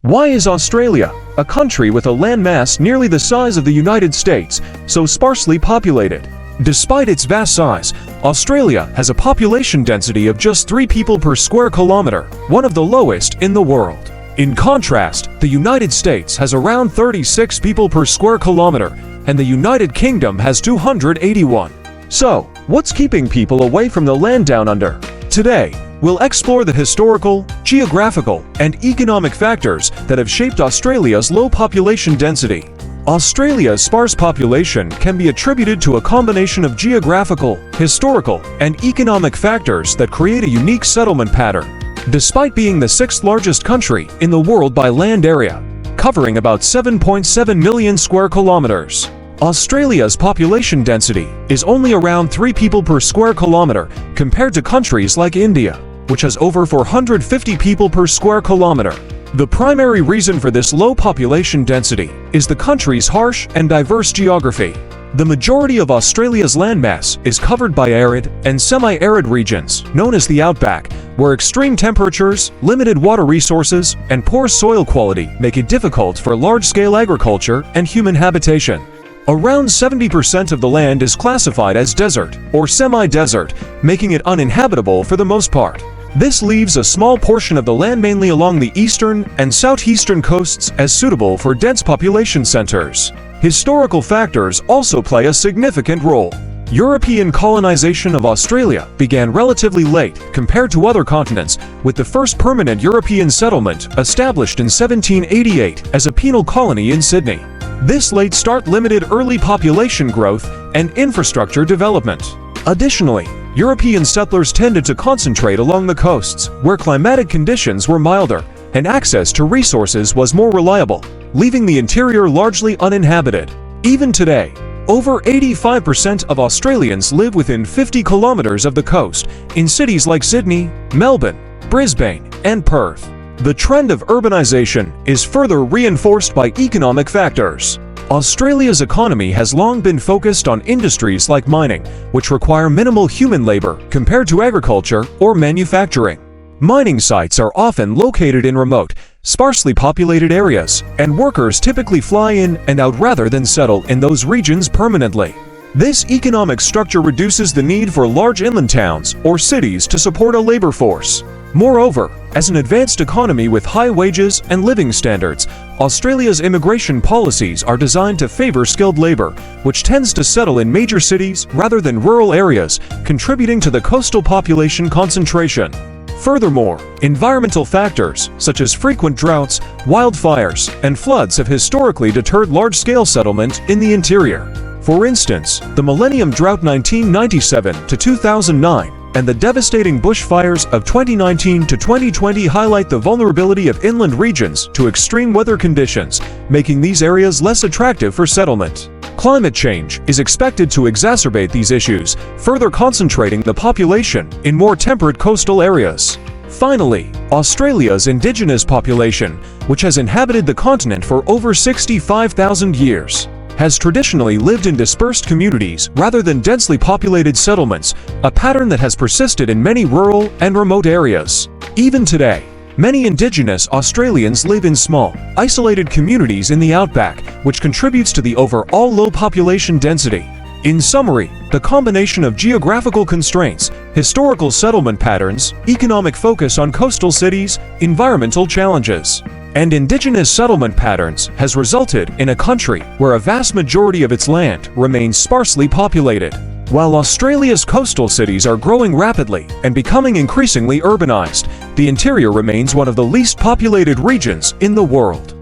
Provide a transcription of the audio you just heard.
Why is Australia, a country with a landmass nearly the size of the United States, so sparsely populated? Despite its vast size, Australia has a population density of just 3 people per square kilometer, one of the lowest in the world. In contrast, the United States has around 36 people per square kilometer, and the United Kingdom has 281. So, what's keeping people away from the land down under? Today, we'll explore the historical, geographical, and economic factors that have shaped Australia's low population density. Australia's sparse population can be attributed to a combination of geographical, historical, and economic factors that create a unique settlement pattern. Despite being the 6th largest country in the world by land area, covering about 7.7 million square kilometers, Australia's population density is only around 3 people per square kilometer compared to countries like India, which has over 450 people per square kilometer. The primary reason for this low population density is the country's harsh and diverse geography. The majority of Australia's landmass is covered by arid and semi-arid regions, known as the outback, where extreme temperatures, limited water resources, and poor soil quality make it difficult for large-scale agriculture and human habitation. Around 70% of the land is classified as desert or semi-desert, making it uninhabitable for the most part. This leaves a small portion of the land mainly along the eastern and southeastern coasts as suitable for dense population centers. Historical factors also play a significant role. European colonization of Australia began relatively late compared to other continents, with the first permanent European settlement established in 1788 as a penal colony in Sydney. This late start limited early population growth and infrastructure development. Additionally, European settlers tended to concentrate along the coasts, where climatic conditions were milder and access to resources was more reliable, leaving the interior largely uninhabited. Even today, over 85% of Australians live within 50 kilometers of the coast, in cities like Sydney, Melbourne, Brisbane, and Perth. The trend of urbanization is further reinforced by economic factors. Australia's economy has long been focused on industries like mining, which require minimal human labor compared to agriculture or manufacturing. Mining sites are often located in remote, sparsely populated areas, and workers typically fly in and out rather than settle in those regions permanently. This economic structure reduces the need for large inland towns or cities to support a labor force. Moreover, as an advanced economy with high wages and living standards, Australia's immigration policies are designed to favor skilled labor, which tends to settle in major cities rather than rural areas, contributing to the coastal population concentration. Furthermore, environmental factors such as frequent droughts, wildfires, and floods have historically deterred large-scale settlement in the interior. For instance, the Millennium Drought 1997 to 2009 and the devastating bushfires of 2019 to 2020 highlight the vulnerability of inland regions to extreme weather conditions, making these areas less attractive for settlement. Climate change is expected to exacerbate these issues, further concentrating the population in more temperate coastal areas. Finally, Australia's indigenous population, which has inhabited the continent for over 65,000 years, has traditionally lived in dispersed communities rather than densely populated settlements, a pattern that has persisted in many rural and remote areas. Even today, many Indigenous Australians live in small, isolated communities in the outback, which contributes to the overall low population density. In summary, the combination of geographical constraints, historical settlement patterns, economic focus on coastal cities, environmental challenges, and indigenous settlement patterns has resulted in a country where a vast majority of its land remains sparsely populated. While Australia's coastal cities are growing rapidly and becoming increasingly urbanized, the interior remains one of the least populated regions in the world.